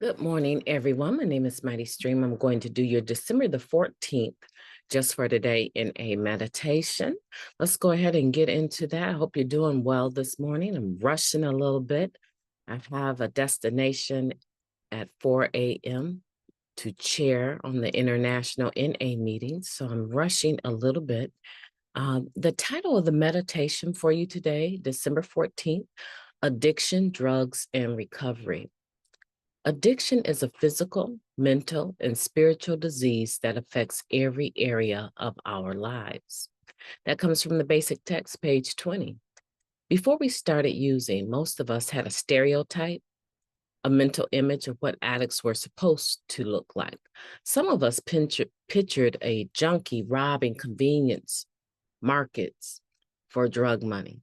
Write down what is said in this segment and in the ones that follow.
Good morning, everyone. My name is MightyStream. I'm going to do your December the 14th just for today in a meditation. Let's go ahead and get into that. I hope you're doing well this morning. I'm rushing a little bit. I have a destination at 4 a.m. to chair on the International NA meeting, so I'm rushing a little bit. The title of the meditation for you today, December 14th, Addiction, Drugs, and Recovery. Addiction is a physical, mental, and spiritual disease that affects every area of our lives. That comes from the basic text, page 20. Before we started using, most of us had a stereotype, a mental image of what addicts were supposed to look like. Some of us pictured a junkie robbing convenience markets for drug money.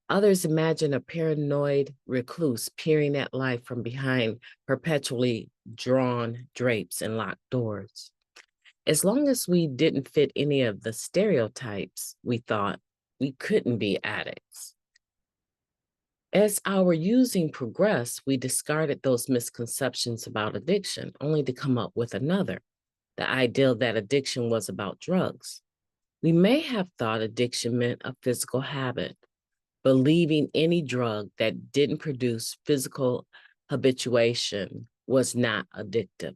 Others imagine a paranoid recluse peering at life from behind perpetually drawn drapes and locked doors. As long as we didn't fit any of the stereotypes, we thought we couldn't be addicts. As our using progressed, we discarded those misconceptions about addiction, only to come up with another, the ideal that addiction was about drugs. We may have thought addiction meant a physical habit, believing any drug that didn't produce physical habituation was not addictive.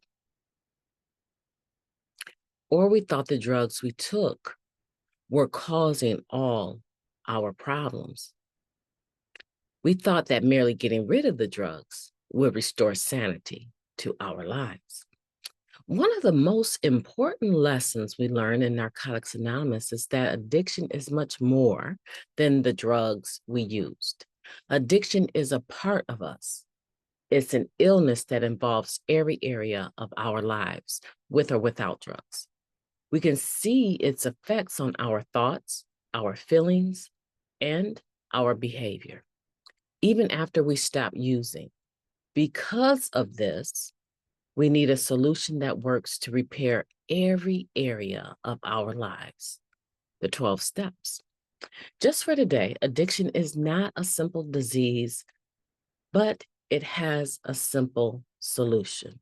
Or we thought the drugs we took were causing all our problems. We thought that merely getting rid of the drugs would restore sanity to our lives. One of the most important lessons we learn in Narcotics Anonymous is that addiction is much more than the drugs we used. Addiction is a part of us. It's an illness that involves every area of our lives, with or without drugs. We can see its effects on our thoughts, our feelings, and our behavior, even after we stop using. Because of this, we need a solution that works to repair every area of our lives, the 12 steps. Just for today, addiction is not a simple disease, but it has a simple solution.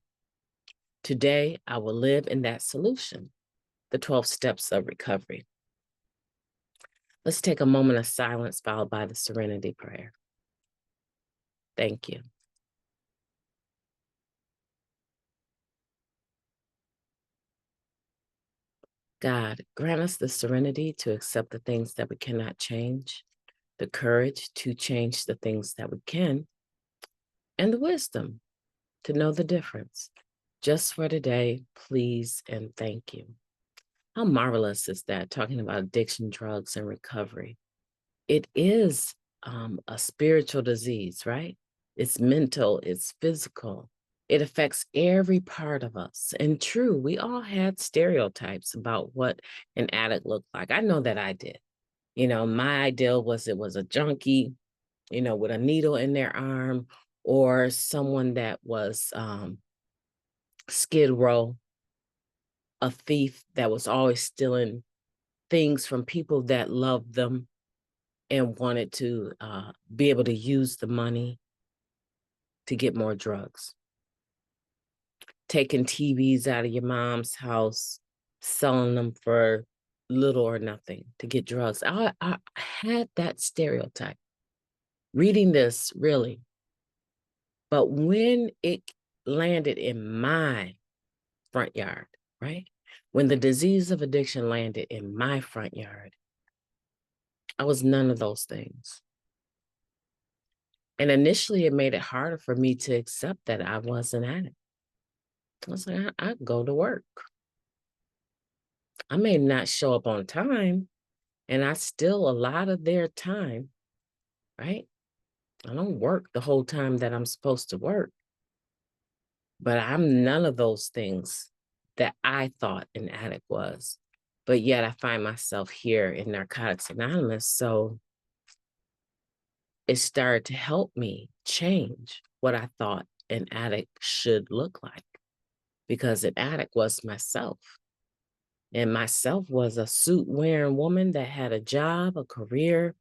Today, I will live in that solution, the 12 steps of recovery. Let's take a moment of silence followed by the serenity prayer. Thank you. God, grant us the serenity to accept the things that we cannot change, the courage to change the things that we can, and the wisdom to know the difference. Just for today, please and thank you. How marvelous is that, talking about addiction, drugs, and recovery? It is a spiritual disease, right? It's mental, it's physical. It affects every part of us. And true, we all had stereotypes about what an addict looked like. I know that I did. My ideal was it was a junkie, with a needle in their arm, or someone that was skid row, a thief that was always stealing things from people that loved them and wanted to be able to use the money to get more drugs. Taking TVs out of your mom's house, selling them for little or nothing to get drugs. I had that stereotype. Reading this, really. But when it landed in my front yard, right? When the disease of addiction landed in my front yard, I was none of those things. And initially, it made it harder for me to accept that I was an addict. I was like, I go to work. I may not show up on time, and I steal a lot of their time, right? I don't work the whole time that I'm supposed to work. But I'm none of those things that I thought an addict was. But yet I find myself here in Narcotics Anonymous. So it started to help me change what I thought an addict should look like, because an addict was myself. And myself was a suit wearing woman that had a job, a career.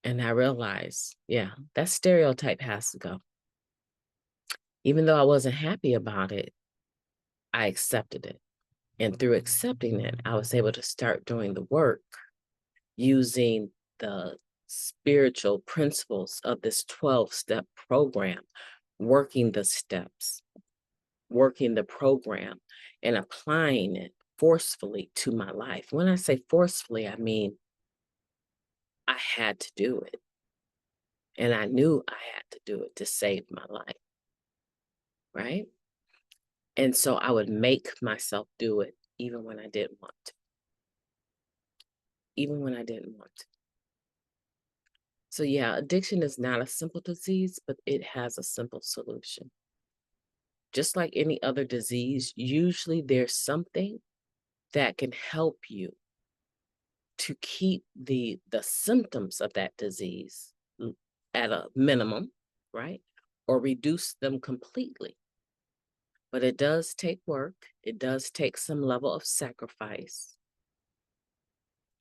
And I realized, yeah, that stereotype has to go. Even though I wasn't happy about it, I accepted it. And through accepting it, I was able to start doing the work using the spiritual principles of this 12-step program, working the steps, working the program, and applying it forcefully to my life. When I say forcefully, I mean I had to do it. And I knew I had to do it to save my life, right? And so I would make myself do it even when I didn't want to. Even when I didn't want to. So yeah, addiction is not a simple disease, but it has a simple solution. Just like any other disease, usually there's something that can help you to keep the symptoms of that disease at a minimum, right? Or reduce them completely. But it does take work. It does take some level of sacrifice,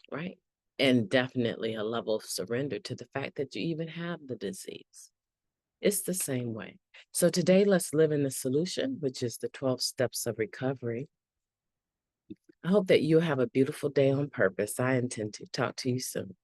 right? And definitely a level of surrender to the fact that you even have the disease. It's the same way. So today, let's live in the solution, which is the 12 steps of recovery. I hope that you have a beautiful day on purpose. I intend to talk to you soon.